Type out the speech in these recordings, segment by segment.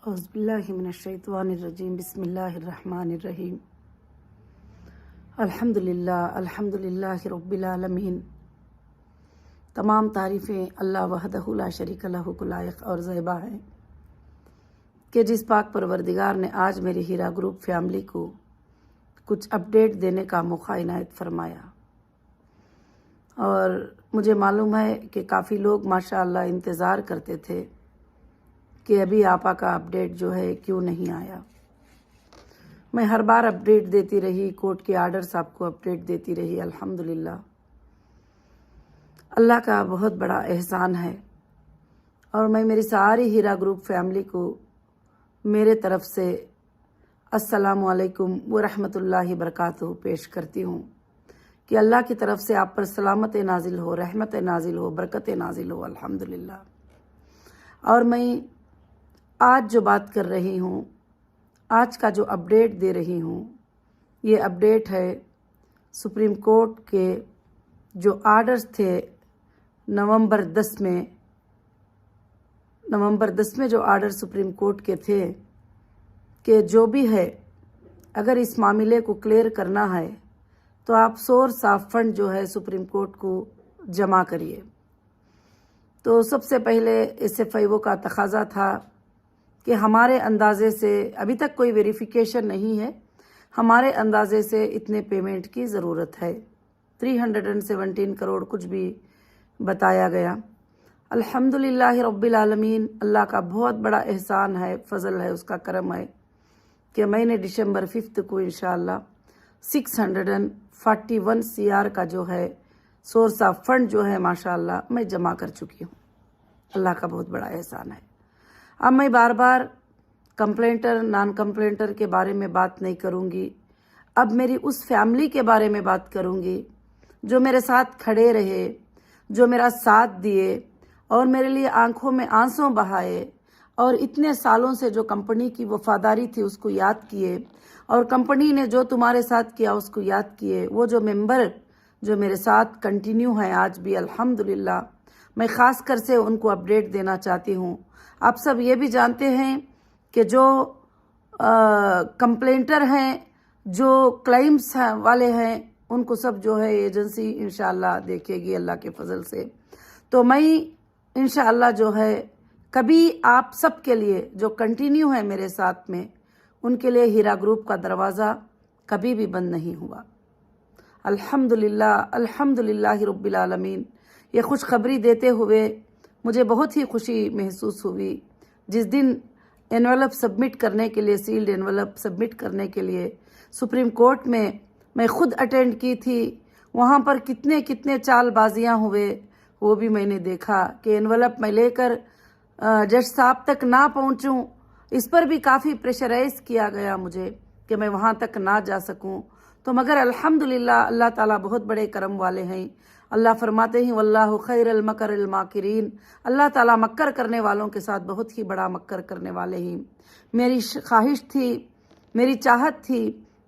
اعوذ باللہ من الشیطان الرجیم بسم اللہ الرحمن الرحیم الحمدللہ رب العالمین۔ تمام تعریفیں اللہ وحدہ لا شریک لہ کو لائق اور زیبا ہیں کہ جس پاک پروردگار نے آج میری ہیرا گروپ فیملی کو کچھ اپڈیٹ دینے کا موقع عنایت فرمایا، اور مجھے معلوم ہے کہ کافی لوگ ماشاءاللہ انتظار کرتے تھے کہ ابھی آپا کا اپڈیٹ جو ہے کیوں نہیں آیا۔ میں ہر بار اپڈیٹ دیتی رہی، کورٹ کے آرڈرز آپ کو اپڈیٹ دیتی رہی۔ الحمدللہ اللہ کا بہت بڑا احسان ہے، اور میں میری ساری ہیرا گروپ فیملی کو میرے طرف سے السلام علیکم ورحمۃ اللہ وبرکاتہ پیش کرتی ہوں کہ اللہ کی طرف سے آپ پر سلامت نازل ہو، رحمت نازل ہو، برکت نازل ہو الحمدللہ۔ اور میں آج جو بات کر رہی ہوں، آج کا جو اپڈیٹ دے رہی ہوں، یہ اپڈیٹ ہے سپریم کورٹ کے جو آرڈرز تھے نومبر 10 میں جو آرڈر سپریم کورٹ کے تھے کہ جو بھی ہے اگر اس معاملے کو کلیئر کرنا ہے تو آپ سورس آف فنڈ جو ہے سپریم کورٹ کو جمع کریے۔ تو سب سے پہلے ایس ایف آئی او کا تقاضا تھا کہ ہمارے اندازے سے ابھی تک کوئی ویریفیکیشن نہیں ہے، ہمارے اندازے سے اتنے پیمنٹ کی ضرورت ہے، 317 کروڑ کچھ بھی بتایا گیا۔ الحمدللہ رب العالمین، اللہ کا بہت بڑا احسان ہے، فضل ہے، اس کا کرم ہے کہ میں نے دسمبر 5 کو انشاءاللہ 641 CR کا جو ہے سورس آف فنڈ جو ہے ماشاءاللہ میں جمع کر چکی ہوں۔ اللہ کا بہت بڑا احسان ہے۔ اب میں بار بار کمپلینٹر نان کمپلینٹر کے بارے میں بات نہیں کروں گی، اب میری اس فیملی کے بارے میں بات کروں گی جو میرے ساتھ کھڑے رہے، جو میرا ساتھ دیے اور میرے لیے آنکھوں میں آنسوں بہائے، اور اتنے سالوں سے جو کمپنی کی وفاداری تھی اس کو یاد کیے، اور کمپنی نے جو تمہارے ساتھ کیا اس کو یاد کیے۔ وہ جو ممبر جو میرے ساتھ کنٹینیو ہیں آج بھی الحمدللہ، میں خاص کر سے ان کو اپڈیٹ دینا چاہتی ہوں۔ آپ سب یہ بھی جانتے ہیں کہ جو کمپلینٹر ہیں، جو کلائمز والے ہیں، ان کو سب جو ہے ایجنسی انشاءاللہ دیکھے گی اللہ کے فضل سے۔ تو میں انشاءاللہ جو ہے کبھی آپ سب کے لیے جو کنٹینیو ہے میرے ساتھ میں، ان کے لیے ہیرا گروپ کا دروازہ کبھی بھی بند نہیں ہوا۔ الحمدللہ رب العالمین۔ یہ خوشخبری دیتے ہوئے مجھے بہت ہی خوشی محسوس ہوئی جس دن انویلپ سبمٹ کرنے کے لیے، سیلڈ انویلپ سبمٹ کرنے کے لیے سپریم کورٹ میں خود اٹینڈ کی تھی۔ وہاں پر کتنے چال بازیاں ہوئے وہ بھی میں نے دیکھا کہ انویلپ میں لے کر جج صاحب تک نہ پہنچوں، اس پر بھی کافی پریشرائز کیا گیا مجھے کہ میں وہاں تک نہ جا سکوں۔ تو مگر الحمدللہ اللہ تعالیٰ بہت بڑے کرم والے ہیں۔ اللہ فرماتے ہیں واللہ خیر المکر الماکرین، اللہ تعالیٰ مکر کرنے والوں کے ساتھ بہت ہی بڑا مکر کرنے والے ہیں۔ میری خواہش تھی، میری چاہت تھی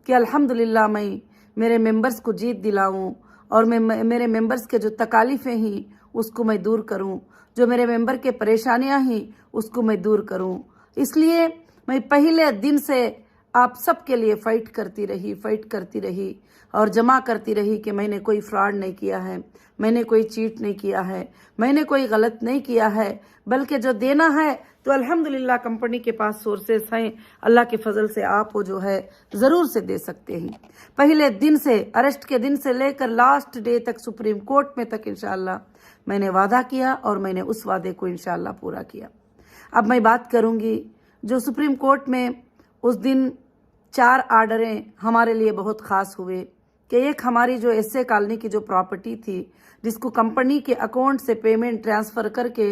کہ الحمدللہ میں میرے ممبرز کو جیت دلاؤں، اور میں میرے ممبرز کے جو تکالیفیں ہیں اس کو میں دور کروں، جو میرے ممبر کے پریشانیاں ہیں اس کو میں دور کروں۔ اس لیے میں پہلے دن سے آپ سب کے لیے فائٹ کرتی رہی اور جمع کرتی رہی کہ میں نے کوئی فراڈ نہیں کیا ہے، میں نے کوئی چیٹ نہیں کیا ہے، میں نے کوئی غلط نہیں کیا ہے، بلکہ جو دینا ہے تو الحمدللہ کمپنی کے پاس سورسز ہیں، اللہ کے فضل سے آپ وہ جو ہے ضرور سے دے سکتے ہیں۔ پہلے دن سے، اریسٹ کے دن سے لے کر لاسٹ ڈے تک، سپریم کورٹ میں تک انشاءاللہ میں نے وعدہ کیا، اور میں نے اس وعدے کو انشاءاللہ پورا کیا۔ اب میں بات کروں گی جو سپریم کورٹ میں اس دن 4 آرڈریں ہمارے لیے بہت خاص ہوئے کہ ایک ہماری جو ایس اے کالونی کی جو پراپرٹی تھی جس کو کمپنی کے اکاؤنٹ سے پیمنٹ ٹرانسفر کر کے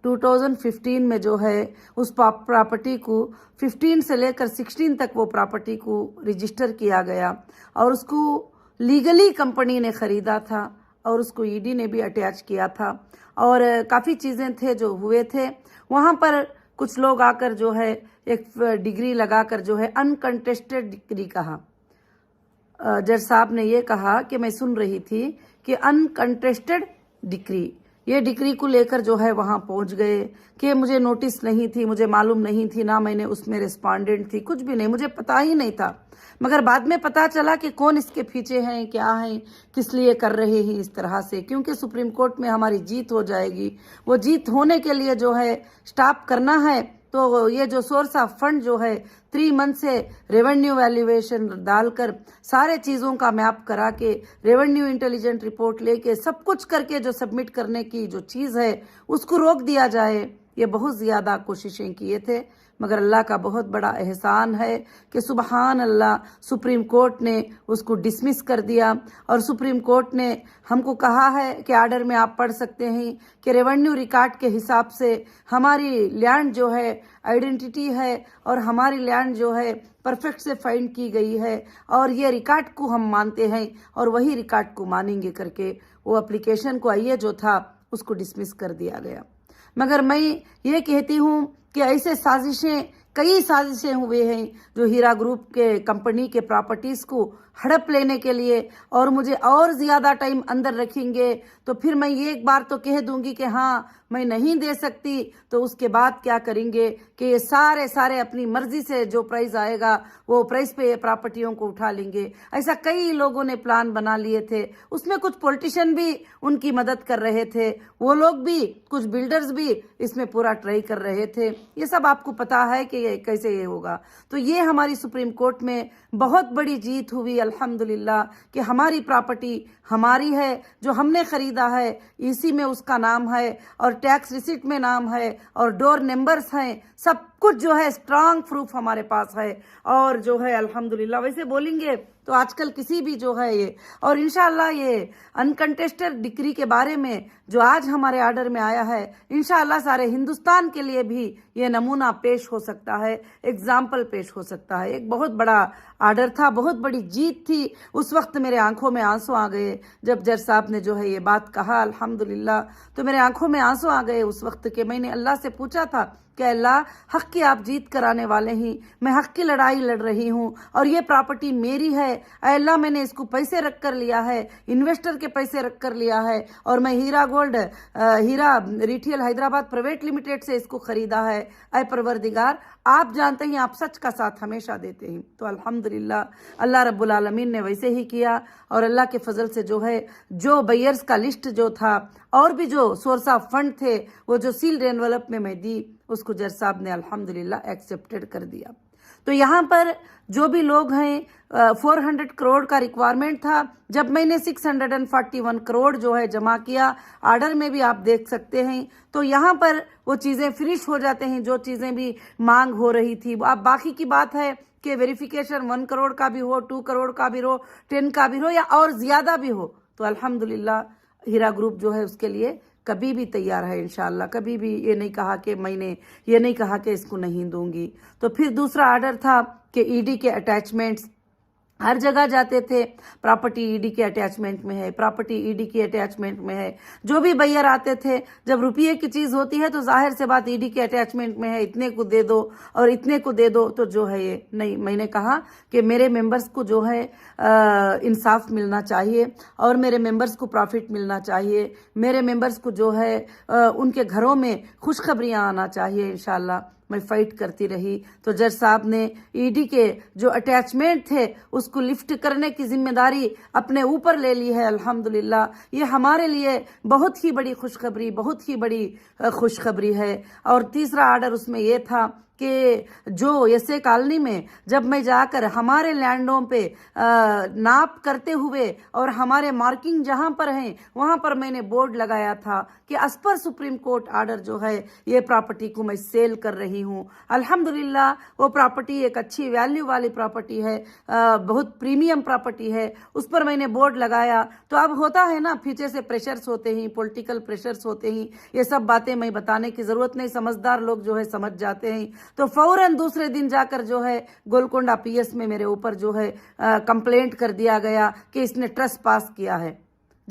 2015 میں جو ہے اس پراپرٹی کو 15 سے لے کر 16 تک وہ پراپرٹی کو رجسٹر کیا گیا، اور اس کو لیگلی کمپنی نے خریدا تھا، اور اس کو ED نے بھی اٹیچ کیا تھا، اور کافی چیزیں تھے جو ہوئے تھے وہاں پر۔ کچھ لوگ آ کر جو ہے ایک ڈگری لگا کر جو ہے انکنٹیسٹڈ ڈگری کہا، جج صاحب نے یہ کہا کہ میں سن رہی تھی کہ انکنٹیسٹڈ ڈگری، ये डिक्री को लेकर जो है वहाँ पहुँच गए कि मुझे नोटिस नहीं थी, मुझे मालूम नहीं थी, ना मैंने उसमें रिस्पॉन्डेंट थी, कुछ भी नहीं, मुझे पता ही नहीं था। मगर बाद में पता चला कि कौन इसके पीछे हैं, क्या हैं, किस लिए कर रहे हैं इस तरह से, क्योंकि सुप्रीम कोर्ट में हमारी जीत हो जाएगी। वो जीत होने के लिए जो है स्टॉप करना है, तो ये जो सोर्स ऑफ फंड जो है 3 मंथ से रेवेन्यू वैल्यूएशन डालकर सारे चीज़ों का मैप करा के रेवेन्यू इंटेलिजेंट रिपोर्ट लेके सब कुछ करके जो सबमिट करने की जो चीज़ है उसको रोक दिया जाए। ये बहुत ज़्यादा कोशिशें किए थे, मगर अल्लाह का बहुत बड़ा एहसान है कि सुबहान अल्लाह सुप्रीम कोर्ट ने उसको डिसमिस कर दिया। और सुप्रीम कोर्ट ने हमको कहा है कि आर्डर में आप पढ़ सकते हैं कि रेवेन्यू रिकॉर्ड के हिसाब से हमारी लैंड जो है आइडेंटिटी है और हमारी लैंड जो है परफेक्ट से फाइंड की गई है और ये रिकॉर्ड को हम मानते हैं और वही रिकॉर्ड को मानेंगे करके वो एप्लीकेशन को आइए जो था उसको डिसमिस कर दिया गया। मगर मैं ये कहती हूँ कि ऐसे कई साजिशें हुए हैं जो हीरा ग्रुप के कंपनी के प्रॉपर्टीज को हड़प लेने के लिए, और मुझे और ज्यादा टाइम अंदर रखेंगे तो फिर मैं ये एक बार तो कह दूंगी कि हाँ मैं नहीं दे सकती, तो उसके बाद क्या करेंगे कि ये सारे अपनी मर्जी से जो प्राइस आएगा वो प्राइस पे ये प्रॉपर्टियों को उठा लेंगे। ऐसा कई लोगों ने प्लान बना लिए थे, उसमें कुछ पॉलिटिशियन भी उनकी मदद कर रहे थे, वो लोग भी, कुछ बिल्डर्स भी इसमें पूरा ट्राई कर रहे थे। ये सब आपको पता है कि ये कैसे ये होगा। तो ये हमारी सुप्रीम कोर्ट में बहुत बड़ी जीत हुई अल्हम्दुलिल्लाह कि हमारी प्रॉपर्टी हमारी है, जो हमने खरीदा है इसी में उसका नाम है और टैक्स रिसिट में नाम है और डोर नंबर्स हैं, सब कुछ जो है स्ट्रांग प्रूफ हमारे पास है। और जो है अल्हम्दुलिल्लाह वैसे बोलेंगे तो आजकल किसी भी जो है ये, और इंशाअल्लाह ये अनकंटेस्टेड डिक्री के बारे में जो आज हमारे आर्डर में आया है, इंशाअल्लाह सारे हिंदुस्तान के लिए भी ये नमूना पेश हो सकता है, एग्जाम्पल पेश हो सकता है। एक बहुत बड़ा आर्डर था, बहुत बड़ी जीत थी। उस वक्त मेरे आंखों में आंसू आ गए जब जज साहब ने जो है ये बात कहा अल्हम्दुलिल्लाह, तो मेरे आंखों में आंसू आ गए उस वक्त के मैंने अल्लाह से पूछा था कि अल्लाह हक की आप जीत कराने वाले हैं, मैं हक की लड़ाई लड़ रही हूँ और ये प्रॉपर्टी मेरी है। अल्लाह मैंने इसको पैसे रख कर लिया है, इन्वेस्टर के पैसे रख कर लिया है, और मैं हीरा रिटेल हैदराबाद प्राइवेट लिमिटेड से इसको खरीदा है। ऐ परवरदिगार आप जानते हैं आप सच का साथ हमेशा देते हैं। तो अल्हम्दुलिल्लाह अल्लाह रब्बुल आलमीन ने वैसे ही किया, और अल्लाह के फजल से जो है जो बायर्स का लिस्ट जो था और भी जो सोर्स ऑफ फंड थे वो जो सील्ड एनवलप में मैं दी उसको जज साहब ने अल्हम्दुलिल्लाह एक्सेप्टेड कर दिया। तो यहाँ पर जो भी लोग हैं 400 करोड़ का रिक्वायरमेंट था, जब मैंने 641 करोड़ जो है जमा किया, आर्डर में भी आप देख सकते हैं, तो यहाँ पर वो चीज़ें फिनिश हो जाते हैं जो चीज़ें भी मांग हो रही थी। अब बाकी की बात है कि वेरिफिकेशन 1 करोड़ का भी हो, 2 करोड़ का भी हो, 10 का भी हो या और ज़्यादा भी हो, तो अल्हम्दुलिल्लाह हीरा ग्रुप जो है उसके लिए कभी भी तैयार है इंशाअल्लाह। कभी भी ये नहीं कहा कि मैंने ये नहीं कहा कि इसको नहीं दूंगी। तो फिर दूसरा आर्डर था कि ईडी के अटैचमेंट्स हर जगह जाते थे, प्रॉपर्टी ईडी के अटैचमेंट में है, प्रॉपर्टी ईडी की अटैचमेंट में है। जो भी बायर आते थे, जब रुपये की चीज़ होती है तो जाहिर से बात ईडी के अटैचमेंट में है, इतने को दे दो और इतने को दे दो, तो जो है ये नहीं। मैंने कहा कि मेरे मेंबर्स को जो है इंसाफ मिलना चाहिए और मेरे मेंबर्स को प्रॉफिट मिलना चाहिए, मेरे मेंबर्स को जो है उनके घरों में खुशखबरियाँ आना चाहिए। इंशाल्लाह मैं फाइट करती रही। तो जज साहब ने ईडी के जो अटैचमेंट थे उसको लिफ्ट करने की जिम्मेदारी अपने ऊपर ले ली है अल्हम्दुलिल्लाह। ये हमारे लिए बहुत ही बड़ी खुशखबरी, बहुत ही बड़ी खुशखबरी है। और तीसरा आर्डर उसमें ये था कि जो एसए कॉलोनी में जब मैं जाकर हमारे लैंडों पे नाप करते हुए और हमारे मार्किंग जहां पर हैं वहां पर मैंने बोर्ड लगाया था कि as per supreme court order जो है ये प्रॉपर्टी को मैं सेल कर रही हूं। अल्हम्दुलिल्लाह वो प्रॉपर्टी एक अच्छी वैल्यू वाली प्रॉपर्टी है, बहुत प्रीमियम प्रॉपर्टी है, उस पर मैंने बोर्ड लगाया। तो अब होता है ना, पीछे से प्रेशर्स होते हैं, पॉलिटिकल प्रेशर्स होते हैं, ये सब बातें मैं बताने की जरूरत नहीं, समझदार लोग जो है समझ जाते हैं। तो फौरन दूसरे दिन जाकर जो है गोलकोंडा पीएस में मेरे ऊपर जो है कंप्लेंट कर दिया गया कि इसने ट्रस्ट पास किया है।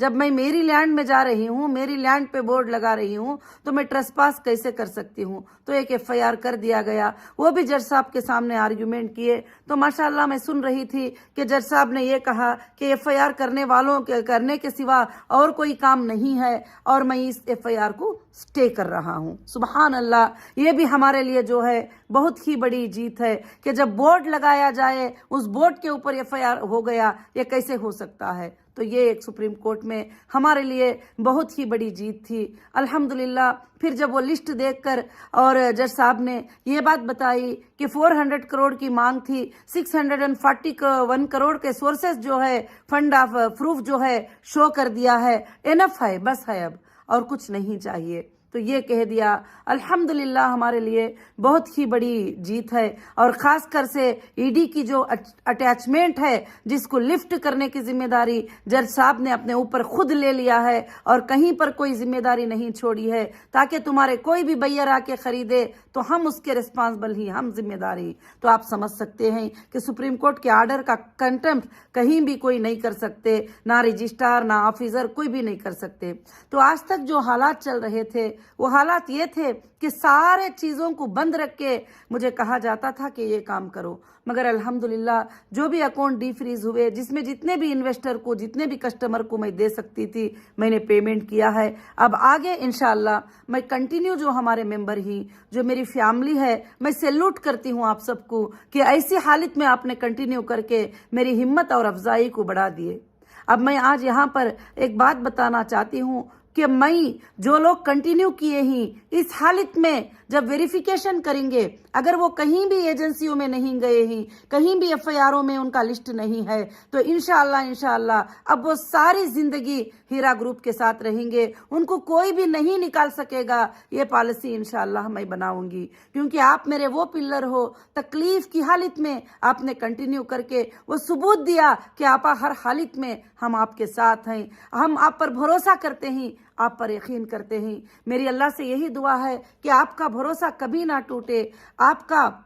जब मैं मेरी लैंड में जा रही हूँ, मेरी लैंड पे बोर्ड लगा रही हूँ, तो मैं ट्रेसपास कैसे कर सकती हूँ? तो एक FIR कर दिया गया। वो भी जज साहब के सामने आर्ग्यूमेंट किए। तो माशाल्लाह मैं सुन रही थी कि जज साहब ने ये कहा कि FIR करने के सिवा और कोई काम नहीं है, और मैं इस FIR को स्टे कर रहा हूँ। सुबहान अल्लाह, ये भी हमारे लिए जो है बहुत ही बड़ी जीत है कि जब बोर्ड लगाया जाए, उस बोर्ड के ऊपर FIR हो गया, ये कैसे हो सकता है? तो ये एक सुप्रीम कोर्ट में हमारे लिए बहुत ही बड़ी जीत थी। अल्हम्दुलिल्लाह फिर जब वो लिस्ट देखकर और जज साहब ने ये बात बताई कि 400 करोड़ की मांग थी, 641 करोड़ के सोर्सेस जो है, फंड ऑफ प्रूफ जो है शो कर दिया है, एनफ है, बस है, अब और कुछ नहीं चाहिए। तो ये कह दिया। अल्हम्दुलिल्लाह हमारे लिए बहुत ही बड़ी जीत है, और ख़ास कर से ईडी की जो अटैचमेंट है, जिसको लिफ्ट करने की जिम्मेदारी जज साहब ने अपने ऊपर खुद ले लिया है, और कहीं पर कोई जिम्मेदारी नहीं छोड़ी है, ताकि तुम्हारे कोई भी बैयर आके खरीदे तो हम उसके रिस्पॉन्सिबल ही, हम जिम्मेदारी। तो आप समझ सकते हैं कि सुप्रीम कोर्ट के आर्डर का कंटेम्प्ट कहीं भी कोई नहीं कर सकते, ना रजिस्ट्रार ना ऑफिसर, कोई भी नहीं कर सकते। तो आज तक जो हालात चल रहे थे, वो हालात ये थे कि सारे चीज़ों को बंद रख के मुझे कहा जाता था कि ये काम करो, मगर अल्हम्दुलिल्लाह जो भी अकाउंट डीफ्रीज हुए, जिसमें जितने भी इन्वेस्टर को, जितने भी कस्टमर को मैं दे सकती थी, मैंने पेमेंट किया है। अब आगे इंशाअल्लाह मैं कंटिन्यू, जो हमारे मेंबर ही, जो मेरी फैमिली है, मैं सैल्यूट करती हूँ आप सबको कि ऐसी हालत में आपने कंटिन्यू करके मेरी हिम्मत और अफजाई को बढ़ा दिए। अब मैं आज यहाँ पर एक बात बताना चाहती हूँ कि मैं, जो लोग कंटिन्यू किए ही, इस हालत में जब वेरिफिकेशन करेंगे, अगर वो कहीं भी एजेंसियों में नहीं गए ही, कहीं भी FIRओं में उनका लिस्ट नहीं है, तो इंशाअल्लाह अब वो सारी जिंदगी हीरा ग्रुप के साथ रहेंगे, उनको कोई भी नहीं निकाल सकेगा। ये पॉलिसी इंशाअल्लाह मैं बनाऊंगी, क्योंकि आप मेरे वो पिलर हो। तकलीफ की हालत में आपने कंटिन्यू करके वो सबूत दिया कि आप हर हालत में हम आपके साथ हैं, हम आप पर भरोसा करते हैं, आप पर यकीन करते हैं। मेरी अल्लाह से यही दुआ है कि आपका भरोसा कभी ना टूटे, आपका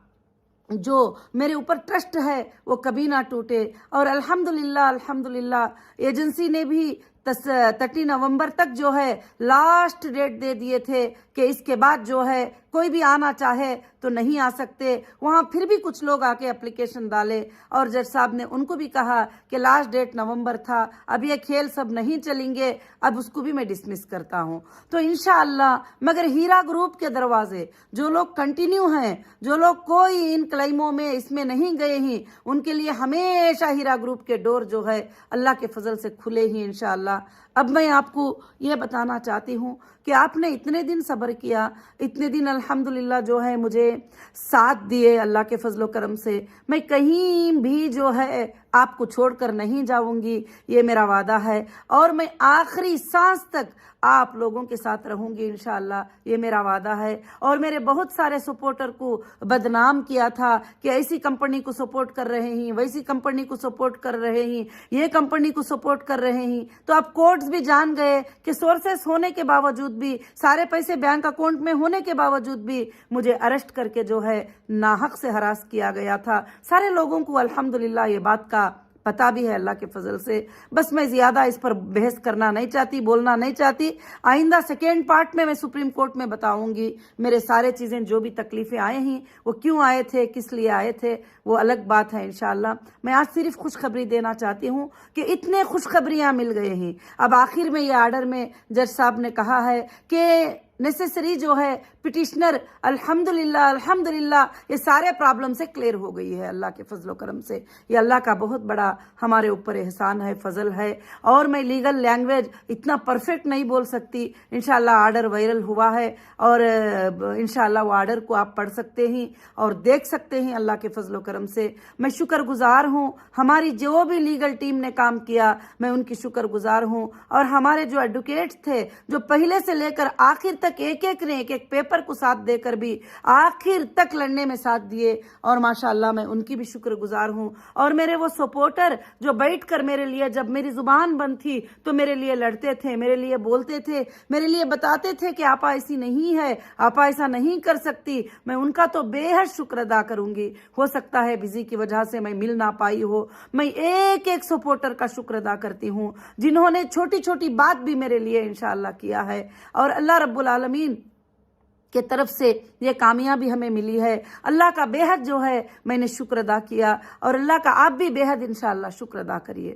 जो मेरे ऊपर ट्रस्ट है वो कभी ना टूटे। और अल्हम्दुलिल्लाह एजेंसी ने भी 30 नवंबर तक जो है लास्ट डेट दे दिए थे कि इसके बाद जो है कोई भी आना चाहे तो नहीं आ सकते। वहाँ फिर भी कुछ लोग आके एप्लीकेशन डाले, और जज साहब ने उनको भी कहा कि लास्ट डेट नवंबर था, अब ये खेल सब नहीं चलेंगे, अब उसको भी मैं डिसमिस करता हूँ। तो इंशाअल्लाह, मगर हीरा ग्रुप के दरवाजे, जो लोग कंटिन्यू हैं, जो लोग कोई इन क्लेमों में इसमें नहीं गए ही, उनके लिए हमेशा हीरा ग्रुप के डोर जो है अल्लाह के फजल से खुले ही इंशाअल्लाह। अब मैं आपको ये बताना चाहती हूँ कि आपने इतने दिन सब्र किया, इतने दिन अल्हम्दुलिल्लाह जो है मुझे साथ दिए अल्लाह के फजलो करम से। मैं कहीं भी जो है आपको छोड़कर नहीं जाऊंगी, ये मेरा वादा है, और मैं आखिरी सांस तक आप लोगों के साथ रहूंगी इंशाअल्लाह, ये मेरा वादा है। और मेरे बहुत सारे सपोर्टर को बदनाम किया था कि ऐसी कंपनी को सपोर्ट कर रहे हैं, वैसी कंपनी को सपोर्ट कर रहे हैं, ये कंपनी को सपोर्ट कर रहे हैं। तो अब कोर्ट्स भी जान गए कि सोर्सेस होने के बावजूद भी, सारे पैसे बैंक अकाउंट में होने के बावजूद भी मुझे अरेस्ट करके जो है नाहक से हरास किया गया था। सारे लोगों को अल्हम्दुलिल्लाह ये बात का पता भी है अल्लाह के फजल से। बस मैं ज़्यादा इस पर बहस करना नहीं चाहती, बोलना नहीं चाहती। आइंदा सेकेंड पार्ट में मैं सुप्रीम कोर्ट में बताऊंगी मेरे सारे चीज़ें, जो भी तकलीफ़ें आए हैं वो क्यों आए थे, किस लिए आए थे, वो अलग बात है इंशाअल्लाह। मैं आज सिर्फ खुशखबरी देना चाहती हूँ कि इतने खुशखबरियाँ मिल गए हैं। अब आखिर में ये आर्डर में जज साहब ने कहा है कि नेसेसरी जो है पिटिशनर, अल्हम्दुलिल्लाह ये सारे प्रॉब्लम से क्लियर हो गई है अल्लाह के फजलो करम से। ये अल्लाह का बहुत बड़ा हमारे ऊपर एहसान है, फजल है। और मैं लीगल लैंग्वेज इतना परफेक्ट नहीं बोल सकती। इंशाअल्लाह आर्डर वायरल हुआ है, और इंशाअल्लाह वो आर्डर को आप पढ़ सकते हैं और देख सकते हैं अल्लाह के फजलो करम से। मैं शुक्रगुजार हूँ, हमारी जो भी लीगल टीम ने काम किया मैं उनकी शुक्रगुजार हूँ। और हमारे जो एडवोकेट्स थे, जो पहले से लेकर आखिर تک ایک ایک پیپر کو ساتھ دے کر بھی آخر تک لڑنے میں ساتھ دیے، اور ماشاءاللہ میں ان کی بھی شکر گزار ہوں۔ اور میرے وہ سپورٹر جو بیٹھ کر میرے لیے جب میری زبان بند تھی تو میرے لیے لڑتے تھے، میرے لیے بولتے تھے، میرے لیے بتاتے تھے کہ آپا ایسی نہیں ہے، آپا ایسا نہیں کر سکتی، میں ان کا تو بے حد شکر ادا کروں گی۔ ہو سکتا ہے بزی کی وجہ سے میں مل نہ پائی ہو، میں ایک ایک سپورٹر کا شکر ادا کرتی ہوں جنہوں نے چھوٹی چھوٹی بات بھی میرے لیے انشاءاللہ کیا ہے، اور اللہ رب العالمین کے طرف سے یہ کامیابی ہمیں ملی ہے۔ اللہ کا بے حد جو ہے میں نے شکر ادا کیا، اور اللہ کا آپ بھی بے حد انشاءاللہ شکر ادا کریے۔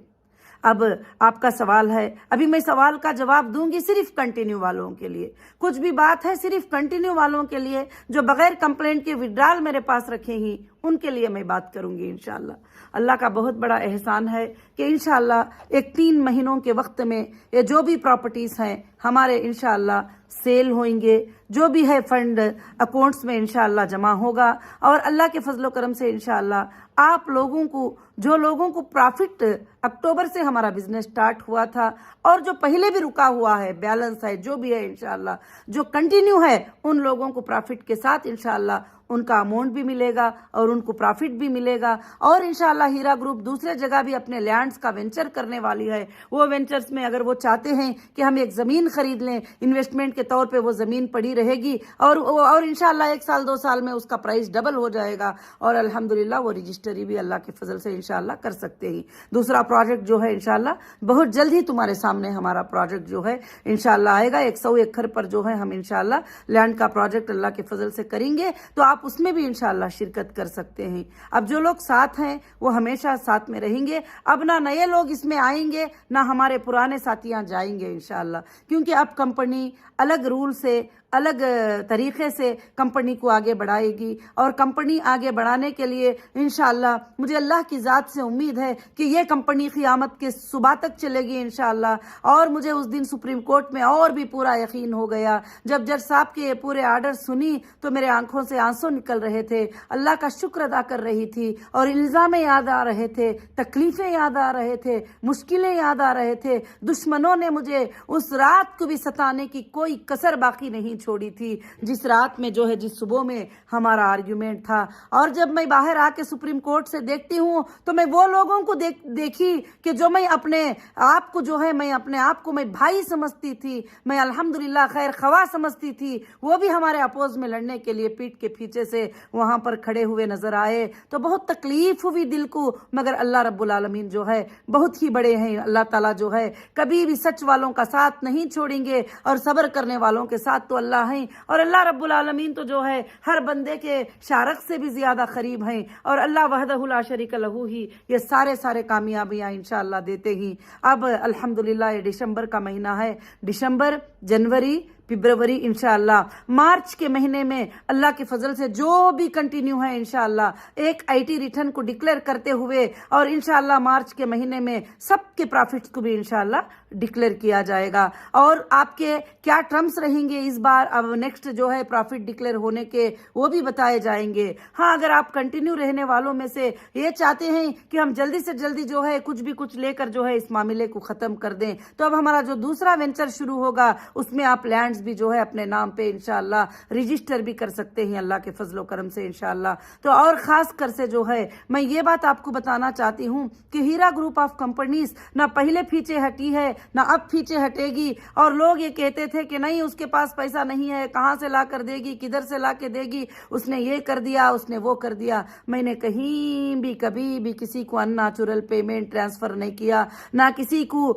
اب آپ کا سوال ہے، ابھی میں سوال کا جواب دوں گی صرف کنٹینیو والوں کے لیے، کچھ بھی بات ہے صرف کنٹینیو والوں کے لیے جو بغیر کمپلینٹ کے وڈرال میرے پاس رکھے ہی، ان کے لیے میں بات کروں گی انشاءاللہ۔ اللہ کا بہت بڑا احسان ہے کہ انشاءاللہ ایک 3 مہینوں کے وقت میں یہ جو بھی پراپرٹیز ہیں ہمارے انشاءاللہ سیل ہوئیں گے، جو بھی ہے فنڈ اکاؤنٹس میں انشاءاللہ جمع ہوگا، اور اللہ کے فضل و کرم سے انشاءاللہ آپ لوگوں کو، جو لوگوں کو پرافٹ اکتوبر سے ہمارا بزنس سٹارٹ ہوا تھا اور جو پہلے بھی رکا ہوا ہے، بیلنس ہے، جو بھی ہے انشاءاللہ جو کنٹینیو ہے، ان لوگوں کو پرافٹ کے ساتھ انشاءاللہ ان کا اماؤنٹ بھی ملے گا اور ان کو پرافٹ بھی ملے گا۔ اور انشاءاللہ ہیرا گروپ دوسرے جگہ بھی اپنے لینڈز کا وینچر کرنے والی ہے، وہ وینچرز میں اگر وہ چاہتے ہیں کہ ہم ایک زمین خرید لیں انویسٹمنٹ کے طور پہ، وہ زمین پڑی رہے گی اور انشاءاللہ 1 سال 2 سال میں اس کا پرائس ڈبل ہو جائے گا، اور الحمدللہ وہ رجسٹری بھی اللہ کے فضل سے انشاءاللہ کر سکتے ہیں۔ دوسرا پروجیکٹ جو ہے انشاءاللہ بہت جلد ہی تمہارے سامنے ہمارا پروجیکٹ جو ہے انشاءاللہ آئے گا، 100 ایکڑ پر جو ہے ہم انشاءاللہ لینڈ کا پروجیکٹ اللہ کے فضل سے کریں گے، تو آپ اس میں بھی انشاءاللہ شرکت کر سکتے ہیں۔ اب جو لوگ ساتھ ہیں وہ ہمیشہ ساتھ میں رہیں گے، اب نہ نئے لوگ اس میں آئیں گے نہ ہمارے پرانے ساتھیاں جائیں گے انشاءاللہ، کیونکہ اب کمپنی الگ رول سے، الگ طریقے سے کمپنی کو آگے بڑھائے گی، اور کمپنی آگے بڑھانے کے لیے انشاءاللہ مجھے اللہ کی ذات سے امید ہے کہ یہ کمپنی قیامت کے صبح تک چلے گی انشاءاللہ۔ اور مجھے اس دن سپریم کورٹ میں اور بھی پورا یقین ہو گیا، جب جج صاحب کے یہ پورے آرڈر سنی تو میرے آنکھوں سے آنسو نکل رہے تھے، اللہ کا شکر ادا کر رہی تھی، اور الزام یاد آ رہے تھے، تکلیفیں یاد آ رہے تھے، مشکلیں یاد آ رہے تھے۔ دشمنوں نے مجھے اس رات کو بھی ستانے کی کوئی کسر باقی نہیں چھوڑی تھی، جس رات میں جو ہے، جس صبح میں ہمارا آرگیومنٹ تھا۔ اور جب میں باہر آ کے سپریم کورٹ سے دیکھتی ہوں تو میں وہ لوگوں کو دیکھی کہ جو میں اپنے آپ کو جو ہے، میں اپنے آپ کو میں بھائی سمجھتی تھی، میں الحمدللہ خیر خواہ سمجھتی تھی، وہ بھی ہمارے اپوز میں لڑنے کے لیے پیٹ کے پیچھے سے وہاں پر کھڑے ہوئے نظر آئے، تو بہت تکلیف ہوئی دل کو، مگر اللہ رب العالمین جو ہے بہت ہی بڑے ہیں۔ اللہ تعالیٰ جو ہے کبھی بھی سچ والوں کا ساتھ نہیں چھوڑیں گے، اور صبر کرنے والوں کے ساتھ تو اللہ ہیں، اور اللہ رب العالمین تو جو ہے ہر بندے کے شارق سے بھی زیادہ قریب ہیں، اور اللہ وحدہ لا شریک لہ ہی یہ سارے کامیابیاں انشاءاللہ دیتے ہی۔ اب الحمدللہ یہ دسمبر کا مہینہ ہے، دسمبر، جنوری، فبروری، انشاءاللہ مارچ کے مہینے میں اللہ کے فضل سے جو بھی کنٹینیو ہے انشاءاللہ ایک IT ریٹرن کو ڈکلیئر کرتے ہوئے، اور انشاءاللہ مارچ کے مہینے میں سب کے پرافٹس کو بھی انشاءاللہ ڈکلیئر کیا جائے گا، اور آپ کے کیا ٹرمز رہیں گے اس بار، اب نیکسٹ جو ہے پرافٹ ڈکلیئر ہونے کے وہ بھی بتائے جائیں گے۔ ہاں، اگر آپ کنٹینیو رہنے والوں میں سے یہ چاہتے ہیں کہ ہم جلدی سے جلدی جو ہے کچھ لے کر جو ہے اس معاملے کو ختم کر دیں، تو اب ہمارا جو دوسرا وینچر شروع ہوگا اس میں آپ لینڈز بھی جو ہے اپنے نام پہ انشاءاللہ رجسٹر بھی کر سکتے ہیں اللہ کے فضل و کرم سے انشاءاللہ۔ تو اور خاص کر سے جو ہے میں یہ بات آپ کو بتانا چاہتی ہوں کہ ہیرا گروپ آف کمپنیز نہ پہلے پیچھے ہٹی ہے نہ اب پیچھے ہٹے گی، اور لوگ یہ کہتے تھے کہ نہیں اس کے پاس پیسہ نہیں ہے، کہاں سے لا کر دے گی، کدھر سے لا کے دے گی، اس نے یہ کر دیا، اس نے وہ کر دیا۔ میں نے کہیں بھی کبھی بھی کسی کو ان نیچرل پیمنٹ ٹرانسفر نہیں کیا، نہ کسی کو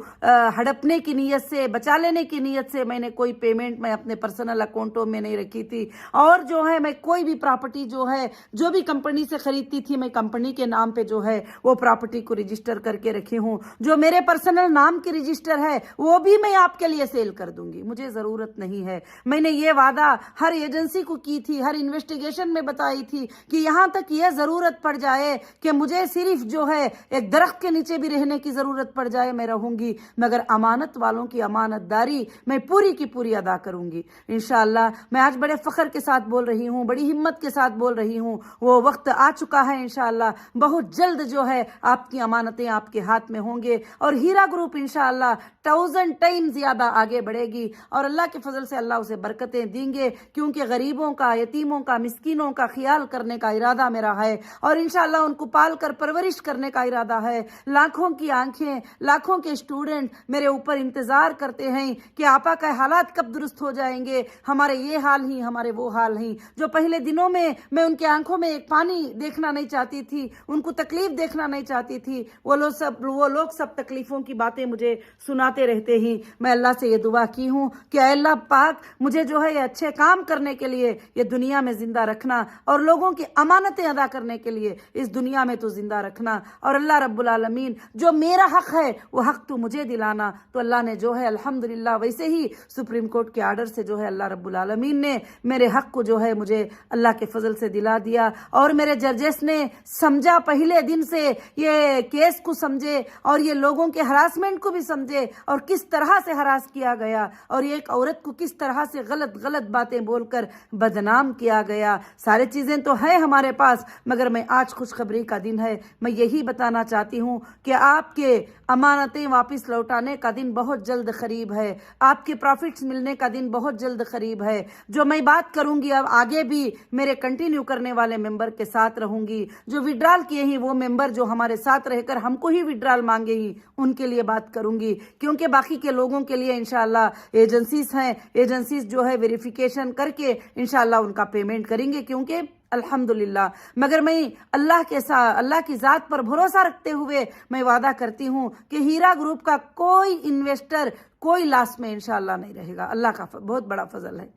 ہڑپنے کی نیت سے، بچا لینے کی نیت سے میں نے کوئی پیمنٹ میں اپنے پرسنل اکاؤنٹوں میں نہیں رکھی تھی۔ اور جو ہے میں کوئی بھی پراپرٹی جو ہے جو بھی کمپنی سے خریدتی تھی، میں کمپنی کے نام پہ جو ہے وہ پراپرٹی کو رجسٹر کر کے رکھی ہوں، جو میرے پرسنل نام کی رجسٹر ہے وہ بھی میں آپ کے لیے سیل کر دوں گی، مجھے ضرورت نہیں ہے۔ میں نے یہ وعدہ ہر ایجنسی کو کی تھی، ہر انویسٹیگیشن میں بتائی تھی کہ یہاں تک یہ ضرورت پڑ جائے کہ مجھے صرف جو ہے ایک درخت کے نیچے بھی رہنے کی ضرورت پڑ جائے میں رہوں گی، مگر امانت والوں کی امانت داری میں پوری کی پوری ادا کروں گی انشاءاللہ۔ میں آج بڑے فخر کے ساتھ بول رہی ہوں، بڑی ہمت کے ساتھ بول رہی ہوں، وہ وقت آ چکا ہے انشاءاللہ، بہت جلد جو ہے آپ کی امانتیں آپ کے ہاتھ میں ہوں گے، اور ہیرا گروپ انشاءاللہ 1000 टाइम ज्यादा आगे बढ़ेगी और अल्लाह के फजल से अल्लाह उसे बरकतें देंगे, क्योंकि गरीबों का, यतीमों का, मिस्कीनों का ख्याल करने का इरादा मेरा है और इंशाअल्लाह उनको पाल कर परवरिश करने का इरादा है। लाखों की आंखें, लाखों के स्टूडेंट मेरे ऊपर इंतजार करते हैं कि आपा का हालात कब दुरुस्त हो जाएंगे, हमारे ये हाल ही, हमारे वो हाल ही। जो पहले दिनों में मैं उनके आंखों में एक पानी देखना नहीं चाहती थी, उनको तकलीफ देखना नहीं चाहती थी, वो लोग सब तकलीफों की बातें मुझे सुनाते रहते ही मैं अल्लाह से ये दुआ की हूँ कि अल्लाह पाक मुझे जो है ये अच्छे काम करने के लिए ये दुनिया में जिंदा रखना और लोगों की अमानतें अदा करने के लिए इस दुनिया में तो जिंदा रखना, और अल्लाह रब्बुल आलमीन जो मेरा हक है वो हक तू मुझे दिलाना। तो अल्लाह ने जो है अल्हम्दुलिल्लाह वैसे ही सुप्रीम कोर्ट के आर्डर से जो है अल्लाह रब्बुल आलमीन ने मेरे हक को जो है मुझे अल्लाह के फजल से दिला दिया और मेरे जजेस ने समझा, पहले दिन से ये केस को समझे और ये लोगों के हरासमेंट को भी समझे और किस तरह से हरास किया गया और एक औरत को किस तरह से गलत गलत बातें बोलकर बदनाम किया गया। सारी चीजें तो है हमारे पास, मगर मैं आज खुशखबरी का दिन है, मैं यही बताना चाहती हूँ कि आपके अमानतें वापस लौटाने का दिन बहुत जल्द करीब है, आपके प्रॉफिट्स मिलने का दिन बहुत जल्द करीब है। जो मैं बात करूंगी अब आगे भी मेरे कंटिन्यू करने वाले मेंबर के साथ रहूंगी, जो विड्रॉल किए ही वो मेंबर जो हमारे साथ रहकर हमको ही विड्रॉल मांगे ही उनके लिए बात करूंगी, क्योंकि बाकी के लोगों के लिए इंशाअल्लाह एजेंसीज हैं, एजेंसीज जो है वेरिफिकेशन करके इंशाअल्लाह उनका पेमेंट करेंगे, क्योंकि अल्हम्दुलिल्लाह। मगर मैं अल्लाह के साथ, अल्लाह की ज़ात पर भरोसा रखते हुए मैं वादा करती हूँ कि हीरा ग्रुप का कोई इन्वेस्टर कोई लॉस में इंशाअल्लाह नहीं रहेगा। अल्लाह का बहुत बड़ा फजल है।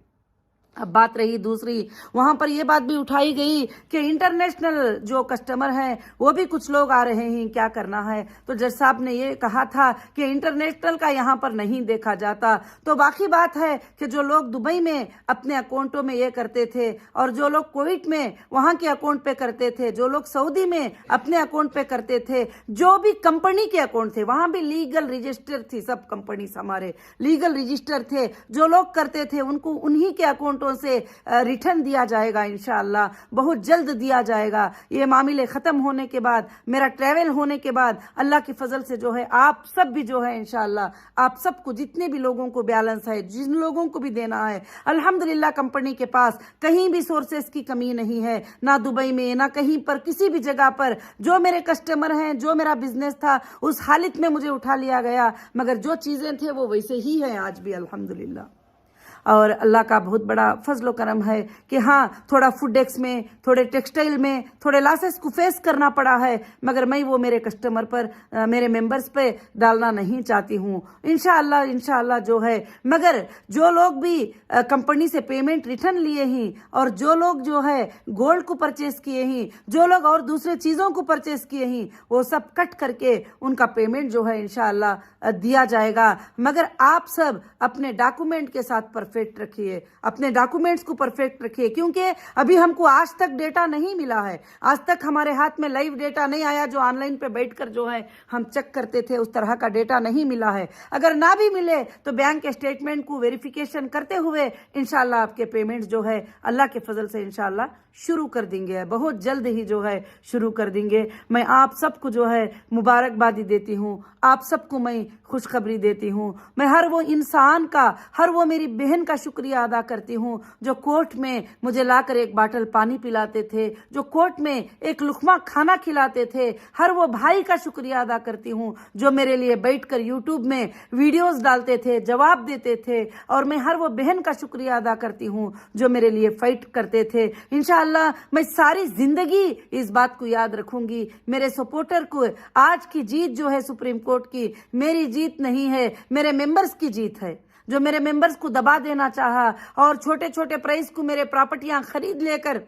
अब बात रही दूसरी, वहां पर यह बात भी उठाई गई कि इंटरनेशनल जो कस्टमर हैं वो भी कुछ लोग आ रहे हैं, क्या करना है। तो जज साहब ने ये कहा था कि इंटरनेशनल का यहाँ पर नहीं देखा जाता। तो बाकी बात है कि जो लोग दुबई में अपने अकाउंटों में ये करते थे और जो लोग कुवैत में वहां के अकाउंट पे करते थे, जो लोग सऊदी में अपने अकाउंट पे करते थे, जो भी कंपनी के अकाउंट थे वहां भी लीगल रजिस्टर थी, सब कंपनी हमारे लीगल रजिस्टर थे, जो लोग करते थे उनको उन्हीं के अकाउंट से रिटर्न दिया जाएगा, इंशाअल्लाह बहुत जल्द दिया जाएगा। ये मामले खत्म होने के बाद, मेरा ट्रैवल होने के बाद अल्लाह की फजल से जो है आप सब भी जो है इंशाअल्लाह आप सबको, जितने भी लोगों को बैलेंस है, जिन लोगों को भी देना है, अल्हम्दुलिल्लाह कंपनी के पास कहीं भी सोर्सेस की कमी नहीं है, ना दुबई में ना कहीं पर, किसी भी जगह पर। जो मेरे कस्टमर हैं, जो मेरा बिजनेस था उस हालत में मुझे उठा लिया गया, मगर जो चीजें थे वो वैसे ही हैं आज भी अल्हम्दुलिल्लाह। और अल्लाह का बहुत बड़ा फजल करम है कि हाँ थोड़ा फूडेक्स में, थोड़े टेक्सटाइल में थोड़े लॉसेस को फेस करना पड़ा है, मगर मैं वो मेरे कस्टमर पर, मेरे मेंबर्स पे डालना नहीं चाहती हूँ। इंशाअल्लाह जो है, मगर जो लोग भी कंपनी से पेमेंट रिटर्न लिए ही और जो लोग जो है गोल्ड को परचेस किए ही, जो लोग और दूसरे चीज़ों को परचेस किए ही, वो सब कट करके उनका पेमेंट जो है इंशाअल्लाह दिया जाएगा। मगर आप सब अपने डॉक्यूमेंट के साथ परफेक्ट रखिए, अपने डॉक्यूमेंट्स को परफेक्ट रखिए, क्योंकि अभी हमको आज तक डेटा नहीं मिला है, आज तक हमारे हाथ में लाइव डेटा नहीं आया जो ऑनलाइन पे बैठकर जो है हम चेक करते थे, उस तरह का डेटा नहीं मिला है। अगर ना भी मिले तो बैंक स्टेटमेंट को वेरिफिकेशन करते हुए इंशाल्लाह आपके पेमेंट जो है अल्लाह के फजल से इंशाल्लाह शुरू कर देंगे, बहुत जल्द ही जो है शुरू कर देंगे। मैं आप सबको जो है मुबारकबादी देती हूँ, आप सबको मैं खुशखबरी देती हूँ। मैं हर वो इंसान का, हर वो मेरी बहन का शुक्रिया अदा करती हूँ जो कोर्ट में मुझे लाकर एक बाटल पानी पिलाते थे, जो कोर्ट में एक लुकमा खाना खिलाते थे। हर वो भाई का शुक्रिया अदा करती हूँ जो मेरे लिए बैठकर यूट्यूब में वीडियोस डालते थे, जवाब देते थे। और मैं हर वो बहन का शुक्रिया अदा करती हूँ जो मेरे लिए फाइट करते थे। इंशाअल्लाह मैं सारी जिंदगी इस बात को याद रखूंगी। मेरे सपोर्टर को आज की जीत जो है सुप्रीम कोर्ट की, मेरी जीत नहीं है, मेरे मेंबर्स की जीत है, जो मेरे मेंबर्स को दबा देना चाहा और छोटे छोटे प्राइस को मेरे प्रॉपर्टियां खरीद लेकर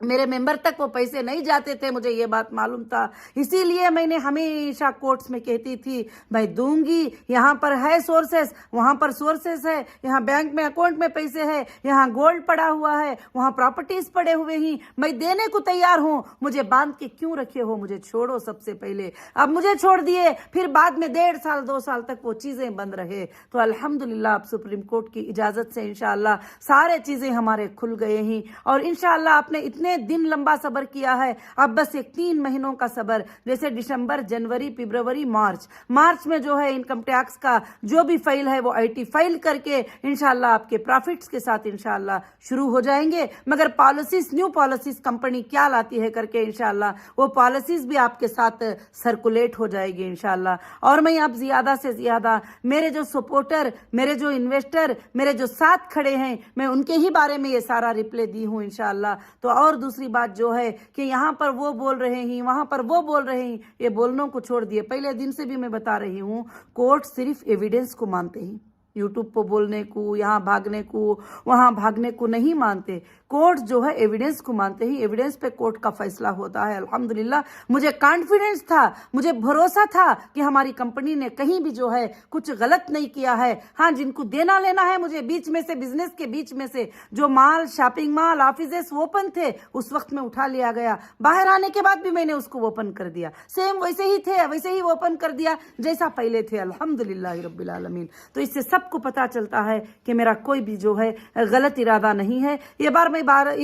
मेरे मेंबर तक वो पैसे नहीं जाते थे, मुझे ये बात मालूम था। इसीलिए मैंने हमेशा कोर्ट्स में कहती थी मैं दूंगी, यहाँ पर है सोर्सेस, वहाँ पर सोर्सेस है, यहाँ बैंक में अकाउंट में पैसे है, यहाँ गोल्ड पड़ा हुआ है, वहाँ प्रॉपर्टीज पड़े हुए ही, मैं देने को तैयार हूँ। मुझे बांध के क्यों रखे हो, मुझे छोड़ो सबसे पहले। अब मुझे छोड़ दिए, फिर बाद में 1.5 साल 2 साल तक वो चीजें बंद रहे। तो अल्हम्दुलिल्लाह अब सुप्रीम कोर्ट की इजाजत से इंशाअल्लाह सारे चीजें हमारे खुल गए ही और इंशाअल्लाह आपने इतने इतने दिन लंबा सब्र किया है, अब बस एक 3 महीनों का सब्र, जैसे दिसंबर, जनवरी, फरवरी, मार्च में जो है इनकम टैक्स का जो भी फाइल है वो IT फाइल करके इंशाल्लाह आपके प्रॉफिट्स के साथ इंशाल्लाह शुरू हो जाएंगे। मगर पॉलिसीज, न्यू पॉलिसीज कंपनी क्या लाती है करके इंशाल्लाह वो पॉलिसीज भी आपके साथ सर्कुलेट हो जाएगी इंशाल्लाह। और मैं अब ज्यादा से ज्यादा मेरे जो सपोर्टर, मेरे जो इन्वेस्टर, मेरे जो साथ खड़े हैं, मैं उनके ही बारे में ये सारा रिप्लाई दी हूँ इंशाल्लाह। तो और दूसरी बात जो है कि यहाँ पर वो बोल रहे हैं, वहां पर वो बोल रहे हैं, ये बोलनों को छोड़ दिए। पहले दिन से भी मैं बता रही हूँ, कोर्ट सिर्फ एविडेंस को मानते हैं, यूट्यूब पर बोलने को, यहाँ भागने को, वहां भागने को नहीं मानते। कोर्ट जो है एविडेंस को मानते हैं, एविडेंस पे कोर्ट का फैसला होता है। अल्हम्दुलिल्लाह मुझे कॉन्फिडेंस था, मुझे भरोसा था कि हमारी कंपनी ने कहीं भी जो है कुछ गलत नहीं किया है। हाँ, जिनको देना लेना है मुझे बीच में से, बिजनेस के बीच में से जो माल, शॉपिंग मॉल, ऑफिसेस ओपन थे उस वक्त में उठा लिया गया। बाहर आने के बाद भी मैंने उसको ओपन कर दिया, सेम वैसे ही थे, वैसे ही ओपन कर दिया जैसा पहले थे। अल्हम्दुलिल्लाह रब्बिल आलमीन। तो इससे सबको पता चलता है कि मेरा कोई भी जो है गलत इरादा नहीं है। ये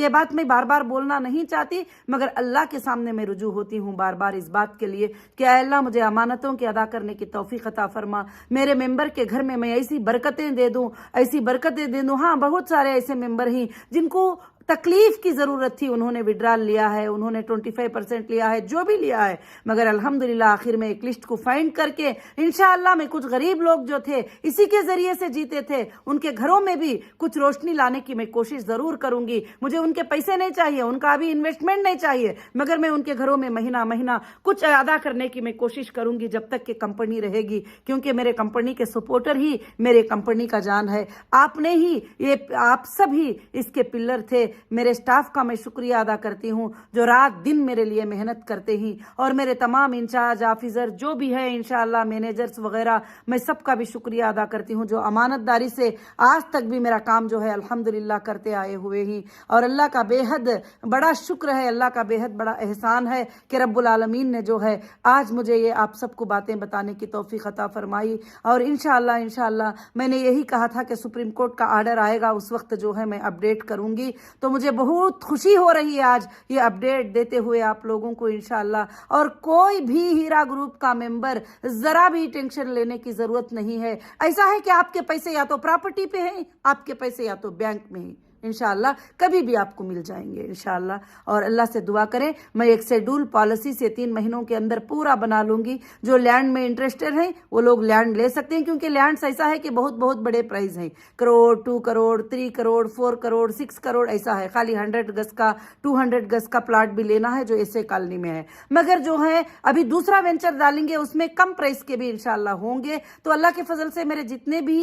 बात मैं बार बार बोलना नहीं चाहती, मगर अल्लाह के सामने मैं रुजू होती हूँ बार बार इस बात के लिए कि अल्लाह मुझे अमानतों के अदा करने की तौफीक अता फरमा। मेरे मेंबर के घर में मैं ऐसी बरकतें दे दूं, ऐसी बरकतें दे दूं। हाँ, बहुत सारे ऐसे मेंबर हैं जिनको तकलीफ की जरूरत थी, उन्होंने विड्रॉल लिया है, उन्होंने 25% लिया है, जो भी लिया है, मगर अल्हम्दुलिल्लाह आखिर में एक लिस्ट को फाइंड करके इंशाअल्लाह मैं कुछ गरीब लोग जो थे इसी के जरिए से जीते थे, उनके घरों में भी कुछ रोशनी लाने की मैं कोशिश जरूर करूंगी। मुझे उनके पैसे नहीं चाहिए, उनका अभी इन्वेस्टमेंट नहीं चाहिए, मगर मैं उनके घरों में महीना महीना कुछ अदा करने की मैं कोशिश करूंगी जब तक कि कंपनी रहेगी, क्योंकि मेरे कंपनी के सपोर्टर ही मेरे कंपनी का जान है। आपने ही ये, आप सब ही इसके पिलर थे। मेरे स्टाफ का मैं शुक्रिया अदा करती हूँ जो रात दिन मेरे लिए मेहनत करते हैं, और मेरे तमाम इंचार्ज ऑफिसर जो भी है इंशाअल्लाह, मैनेजर्स वगैरह, मैं सबका भी शुक्रिया अदा करती हूँ जो अमानतदारी से आज तक भी मेरा काम जो है अल्हम्दुलिल्लाह करते आए हुए ही। और अल्लाह का बेहद बड़ा शुक्र है, अल्लाह का बेहद बड़ा एहसान है कि रब्बुल आलमीन ने जो है आज मुझे ये आप सबको बातें बताने की तौफीक अता फरमाई। और इंशाअल्लाह मैंने यही कहा था कि सुप्रीम कोर्ट का आर्डर आएगा उस वक्त जो है मैं अपडेट करूंगी। तो मुझे बहुत खुशी हो रही है आज ये अपडेट देते हुए आप लोगों को इंशाअल्लाह। और कोई भी हीरा ग्रुप का मेंबर जरा भी टेंशन लेने की जरूरत नहीं है। ऐसा है कि आपके पैसे या तो प्रॉपर्टी पे हैं, आपके पैसे या तो बैंक में हैं, इंशाअल्लाह कभी भी आपको मिल जाएंगे इंशाअल्लाह। और अल्लाह से दुआ करें, मैं एक शेड्यूल पॉलिसी से 3 महीनों के अंदर पूरा बना लूंगी। जो लैंड में इंटरेस्टेड हैं वो लोग लैंड ले सकते हैं, क्योंकि लैंड ऐसा है कि बहुत बहुत बड़े प्राइस हैं, करोड़, 2 करोड़, 3 करोड़, 4 करोड़, 6 करोड़ ऐसा है। खाली 100 गज का, 200 गज का प्लाट भी लेना है जो ऐसे कॉलोनी में है। मगर जो है अभी दूसरा वेंचर डालेंगे उसमें कम प्राइस के भी इंशाअल्लाह होंगे। तो अल्लाह के फजल से मेरे जितने भी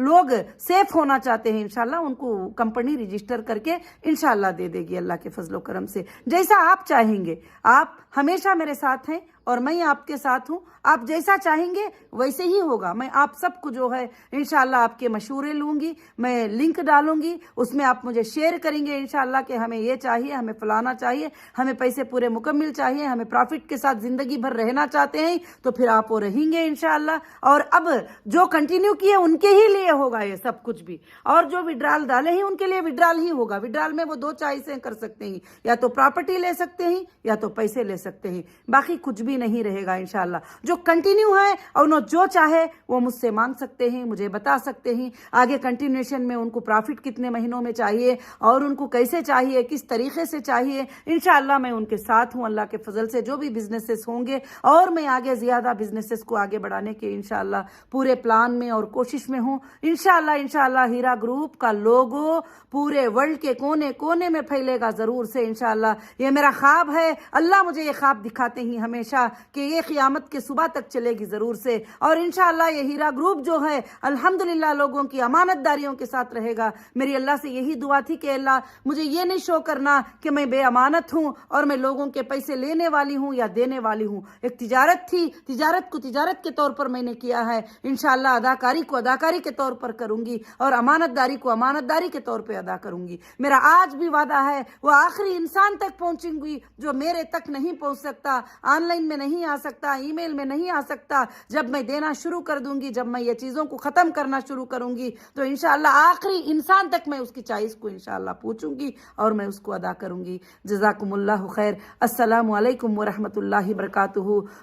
लोग सेफ होना चाहते हैं इंशाअल्लाह उनको कंपनी रजिस्टर करके इंशाअल्लाह दे देगी अल्लाह के फजलो करम से, जैसा आप चाहेंगे। आप हमेशा मेरे साथ हैं और मैं आपके साथ हूं। आप जैसा चाहेंगे वैसे ही होगा। मैं आप सबको जो है इंशाअल्लाह आपके मशवरे लूंगी, मैं लिंक डालूंगी, उसमें आप मुझे शेयर करेंगे इंशाअल्लाह कि हमें ये चाहिए, हमें फलाना चाहिए, हमें पैसे पूरे मुकम्मल चाहिए, हमें प्रॉफिट के साथ जिंदगी भर रहना चाहते हैं, तो फिर आप वो रहेंगे इंशाअल्लाह। और अब जो कंटिन्यू किए उनके ही लिए होगा ये सब कुछ भी, और जो विड्रॉल डाले हैं उनके लिए विड्रॉल ही होगा। विड्रॉल में वो 2 चॉइसें कर सकते हैं, या तो प्रॉपर्टी ले सकते हैं या तो पैसे ले सकते हैं, बाकी कुछ भी नहीं रहेगा इंशाअल्लाह। जो कंटिन्यू है और उन्होंने जो चाहे वो मुझसे मांग सकते हैं, मुझे बता सकते हैं। आगे कंटिन्यूएशन में उनको प्रॉफिट कितने महीनों में चाहिए और उनको कैसे चाहिए, किस तरीके से चाहिए, इंशाअल्लाह मैं उनके साथ हूं अल्लाह के फजल से। जो भी बिजनेसेस होंगे और मैं आगे ज्यादा बिजनेसेस को आगे बढ़ाने के इंशाअल्लाह पूरे प्लान में और कोशिश में हूं इंशाअल्लाह। हीरा ग्रुप का लोगो पूरे वर्ल्ड के कोने कोने में फैलेगा जरूर से इंशाअल्लाह। ये मेरा ख्वाब है, अल्लाह मुझे ये ख्वाब दिखाते ही हमेशा कि ये क़यामत के सुबह तक चलेगी जरूर से। और इंशाअल्लाह ये हीरा ग्रुप जो है अल्हम्दुलिल्लाह लोगों की अमानतदारियों के साथ रहेगा। मेरी अल्लाह से यही दुआ थी कि अल्लाह मुझे ये नहीं शो करना कि मैं बेअमानत हूं और मैं लोगों के पैसे लेने वाली हूं या देने वाली हूं। एक तिजारत थी, तिजारत को तिजारत के तौर पर मैंने किया है, इंशाअल्लाह अदाकारी को अदाकारी के तौर पर करूंगी और अमानतदारी को अमानतदारी के तौर पर अदा करूंगी। मेरा आज भी वादा है वो आखिरी इंसान तक पहुंचूंगी जो मेरे तक नहीं पहुंच सकता। ऑनलाइन में میں نہیں آ سکتا, ای میل میں نہیں آ سکتا. جب میں دینا شروع کر دوں گی, جب میں یہ چیزوں کو ختم کرنا شروع کروں گی, تو انشاءاللہ آخری انسان تک میں اس کی چوائس کو انشاءاللہ پوچھوں گی اور میں اس کو ادا کروں گی. جزاکم اللہ خیر. السلام علیکم ورحمۃ اللہ وبرکاتہ.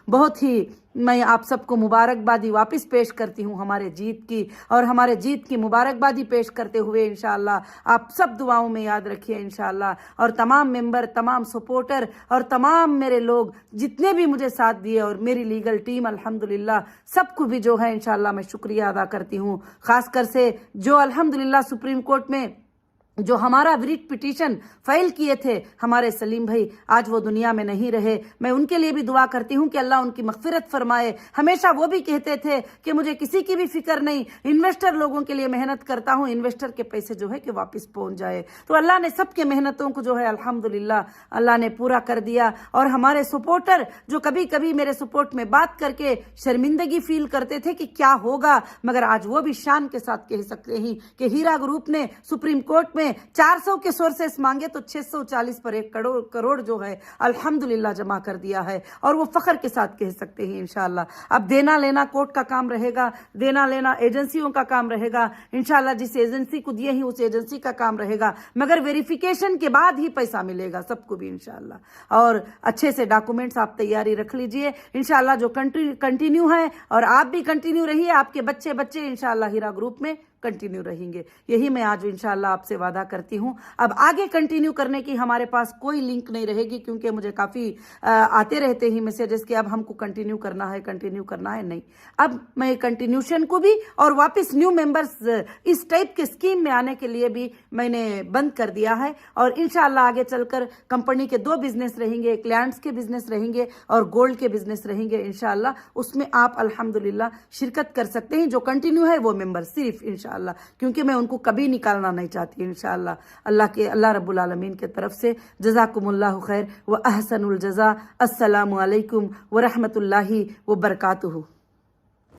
بہت ہی میں آپ سب کو مبارکبادی واپس پیش کرتی ہوں ہمارے جیت کی, اور ہمارے جیت کی مبارکبادی پیش کرتے ہوئے انشاءاللہ آپ سب دعاؤں میں یاد رکھیے انشاءاللہ. اور تمام ممبر, تمام سپورٹر اور تمام میرے لوگ جتنے بھی مجھے ساتھ دیے, اور میری لیگل ٹیم الحمدللہ سب کو بھی جو ہے انشاءاللہ میں شکریہ ادا کرتی ہوں. خاص کر سے جو الحمدللہ سپریم کورٹ میں جو ہمارا ریٹ پٹیشن فائل کیے تھے ہمارے سلیم بھائی, آج وہ دنیا میں نہیں رہے. میں ان کے لیے بھی دعا کرتی ہوں کہ اللہ ان کی مغفرت فرمائے. ہمیشہ وہ بھی کہتے تھے کہ مجھے کسی کی بھی فکر نہیں, انویسٹر لوگوں کے لیے محنت کرتا ہوں, انویسٹر کے پیسے جو ہے کہ واپس پہنچ جائے. تو اللہ نے سب کے محنتوں کو جو ہے الحمدللہ اللہ نے پورا کر دیا. اور ہمارے سپورٹر جو کبھی کبھی میرے سپورٹ میں بات کر کے شرمندگی فیل کرتے تھے کہ کیا ہوگا, مگر آج وہ بھی شان کے ساتھ کہہ سکتے ہیں کہ ہیرا گروپ نے سپریم کورٹ میں 400 کے سورسز مانگے تو 640 پر 1 کروڑ جو ہے الحمدللہ جمع کر دیا ہے, اور وہ فخر کے ساتھ کہہ سکتے ہیں انشاءاللہ. اب دینا لینا کورٹ کا کام رہے گا, دینا لینا ایجنسیوں کا کام رہے گا انشاءاللہ. جس ایجنسی کو دیے ہیں اس ایجنسی کا کام رہے گا, مگر ویریفیکیشن کے بعد ہی پیسہ ملے گا سب کو بھی انشاءاللہ. اور اچھے سے ڈاکومنٹس آپ تیاری رکھ لیجئے انشاءاللہ. جو کنٹینیو ہے, اور آپ بھی کنٹینیو رہیے, آپ کے بچے انشاءاللہ ہیرا گروپ میں کنٹینیو رہیں گے. یہی میں آج انشاءاللہ آپ سے وعدہ کرتی ہوں. اب آگے کنٹینیو کرنے کی ہمارے پاس کوئی لنک نہیں رہے گی, کیونکہ مجھے کافی آتے رہتے ہی میسیجز کہ اب ہم کو کنٹینیو کرنا ہے. نہیں, اب میں کنٹینیوشن کو بھی اور واپس نیو ممبرز اس ٹائپ کے اسکیم میں آنے کے لیے بھی میں نے بند کر دیا ہے. اور انشاءاللہ آگے چل کر کمپنی کے 2 بزنس رہیں گے, ایک لینڈز کے بزنس رہیں گے اور گولڈ کے بزنس رہیں گے انشاءاللہ. اس میں آپ الحمدللہ شرکت کر سکتے ہیں. جو کنٹینیو ہے وہ ممبر صرف انشاءاللہ, کیونکہ میں ان کو کبھی نکالنا نہیں چاہتی انشاءاللہ. اللہ رب العالمین کے طرف سے جزاکم اللہ خیر و احسن الجزا. السلام علیکم ورحمۃ اللہ وبرکاتہ.